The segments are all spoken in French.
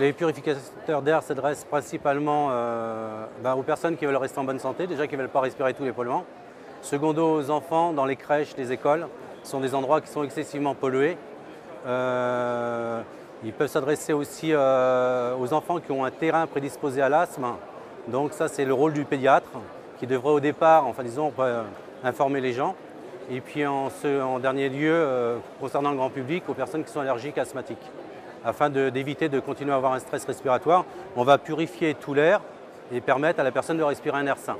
les purificateurs d'air s'adressent principalement aux personnes qui veulent rester en bonne santé, déjà qui ne veulent pas respirer tous les polluants. Secondo, aux enfants, dans les crèches, les écoles, ce sont des endroits qui sont excessivement pollués. Ils peuvent s'adresser aussi aux enfants qui ont un terrain prédisposé à l'asthme. Donc ça, c'est le rôle du pédiatre qui devrait au départ, informer les gens. Et puis en dernier lieu, concernant le grand public, aux personnes qui sont allergiques asthmatiques. Afin d'éviter de continuer à avoir un stress respiratoire, on va purifier tout l'air et permettre à la personne de respirer un air sain.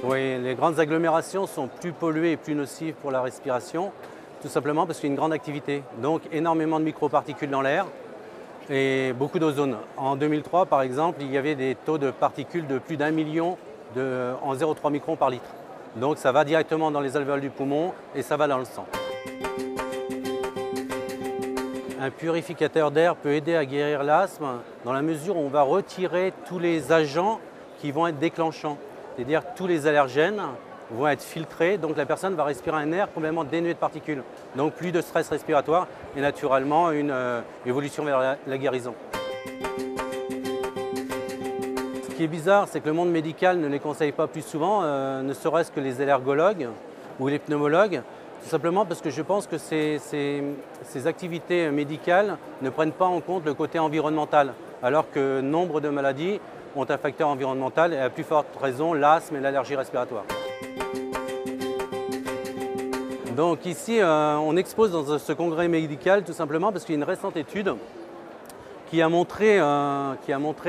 Oui, les grandes agglomérations sont plus polluées et plus nocives pour la respiration, tout simplement parce qu'il y a une grande activité. Donc énormément de microparticules dans l'air et beaucoup d'ozone. En 2003, par exemple, il y avait des taux de particules de plus d'1 million en 0,3 microns par litre. Donc ça va directement dans les alvéoles du poumon et ça va dans le sang. Un purificateur d'air peut aider à guérir l'asthme dans la mesure où on va retirer tous les agents qui vont être déclenchants. C'est-à-dire que tous les allergènes vont être filtrés, donc la personne va respirer un air complètement dénué de particules. Donc plus de stress respiratoire et naturellement une évolution vers la guérison. Ce qui est bizarre, c'est que le monde médical ne les conseille pas plus souvent, ne serait-ce que les allergologues ou les pneumologues, tout simplement parce que je pense que ces activités médicales ne prennent pas en compte le côté environnemental, alors que nombre de maladies ont un facteur environnemental et à plus forte raison l'asthme et l'allergie respiratoire. Donc ici, on expose dans ce congrès médical tout simplement parce qu'il y a une récente étude qui a montré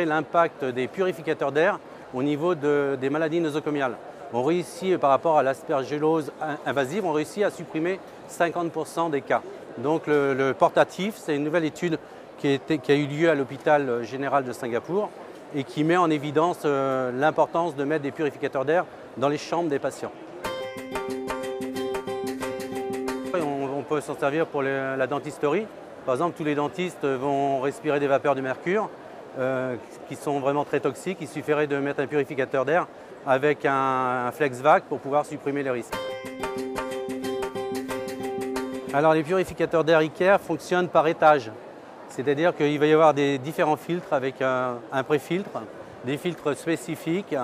l'impact des purificateurs d'air au niveau des maladies nosocomiales. On réussit, par rapport à l'aspergillose invasive, on réussit à supprimer 50% des cas. Donc le portatif, c'est une nouvelle étude qui a eu lieu à l'hôpital général de Singapour et qui met en évidence l'importance de mettre des purificateurs d'air dans les chambres des patients. On peut s'en servir pour la dentisterie. Par exemple, tous les dentistes vont respirer des vapeurs de mercure qui sont vraiment très toxiques. Il suffirait de mettre un purificateur d'air avec un FlexVac pour pouvoir supprimer les risques. Alors les purificateurs d'air ICARE fonctionnent par étage. C'est-à-dire qu'il va y avoir des différents filtres avec un pré-filtre, des filtres spécifiques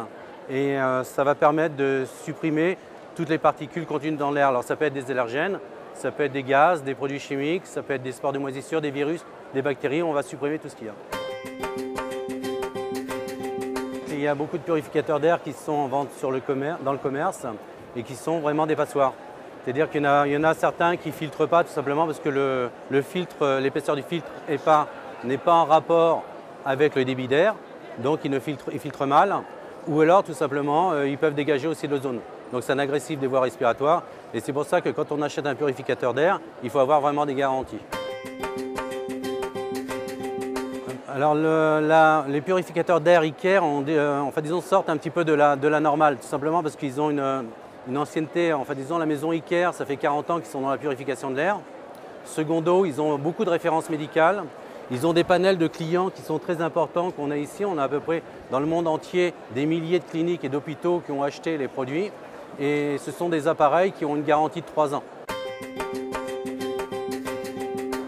et ça va permettre de supprimer toutes les particules contenues dans l'air. Alors ça peut être des allergènes, ça peut être des gaz, des produits chimiques, ça peut être des spores de moisissure, des virus, des bactéries, on va supprimer tout ce qu'il y a. Il y a beaucoup de purificateurs d'air qui sont en vente dans le commerce et qui sont vraiment des passoires. C'est-à-dire qu'il y en a certains qui ne filtrent pas tout simplement parce que l'épaisseur du filtre n'est pas en rapport avec le débit d'air, donc ils filtrent mal, ou alors tout simplement ils peuvent dégager aussi de l'ozone. Donc c'est un agressif des voies respiratoires et c'est pour ça que quand on achète un purificateur d'air, il faut avoir vraiment des garanties. Alors les purificateurs d'air ICARE sortent un petit peu de la normale, tout simplement parce qu'ils ont une ancienneté. La maison ICARE, ça fait 40 ans qu'ils sont dans la purification de l'air. Secondo, ils ont beaucoup de références médicales. Ils ont des panels de clients qui sont très importants qu'on a ici. On a à peu près dans le monde entier des milliers de cliniques et d'hôpitaux qui ont acheté les produits. Et ce sont des appareils qui ont une garantie de 3 ans.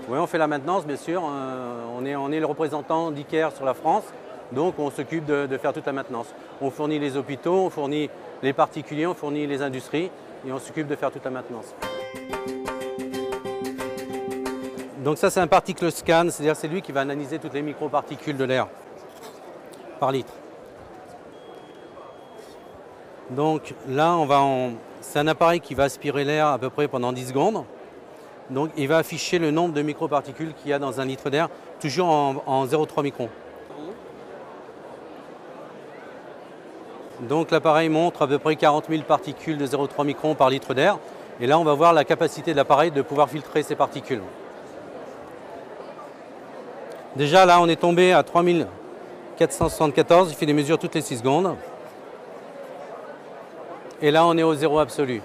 Oui, on fait la maintenance, bien sûr. On est le représentant d'ICARE sur la France, donc on s'occupe de faire toute la maintenance. On fournit les hôpitaux, on fournit les particuliers, on fournit les industries et on s'occupe de faire toute la maintenance. Donc ça, c'est un particle scan, c'est-à-dire c'est lui qui va analyser toutes les microparticules de l'air par litre. Donc là, c'est un appareil qui va aspirer l'air à peu près pendant 10 secondes. Donc il va afficher le nombre de microparticules qu'il y a dans un litre d'air, toujours en 0,3 microns. Donc l'appareil montre à peu près 40 000 particules de 0,3 microns par litre d'air. Et là, on va voir la capacité de l'appareil de pouvoir filtrer ces particules. Déjà là, on est tombé à 3474, il fait des mesures toutes les 6 secondes. Et là, on est au zéro absolu.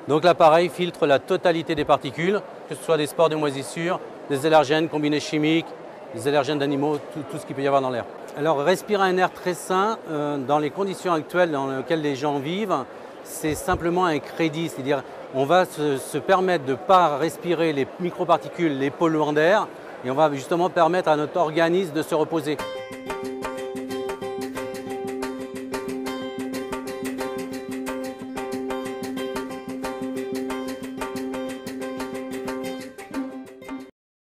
Donc l'appareil filtre la totalité des particules, que ce soit des spores de moisissure, des allergènes combinés chimiques, des allergènes d'animaux, tout ce qu'il peut y avoir dans l'air. Alors respirer un air très sain, dans les conditions actuelles dans lesquelles les gens vivent, c'est simplement un crédit. C'est-à-dire on va se permettre de ne pas respirer les microparticules, les polluants d'air, et on va justement permettre à notre organisme de se reposer.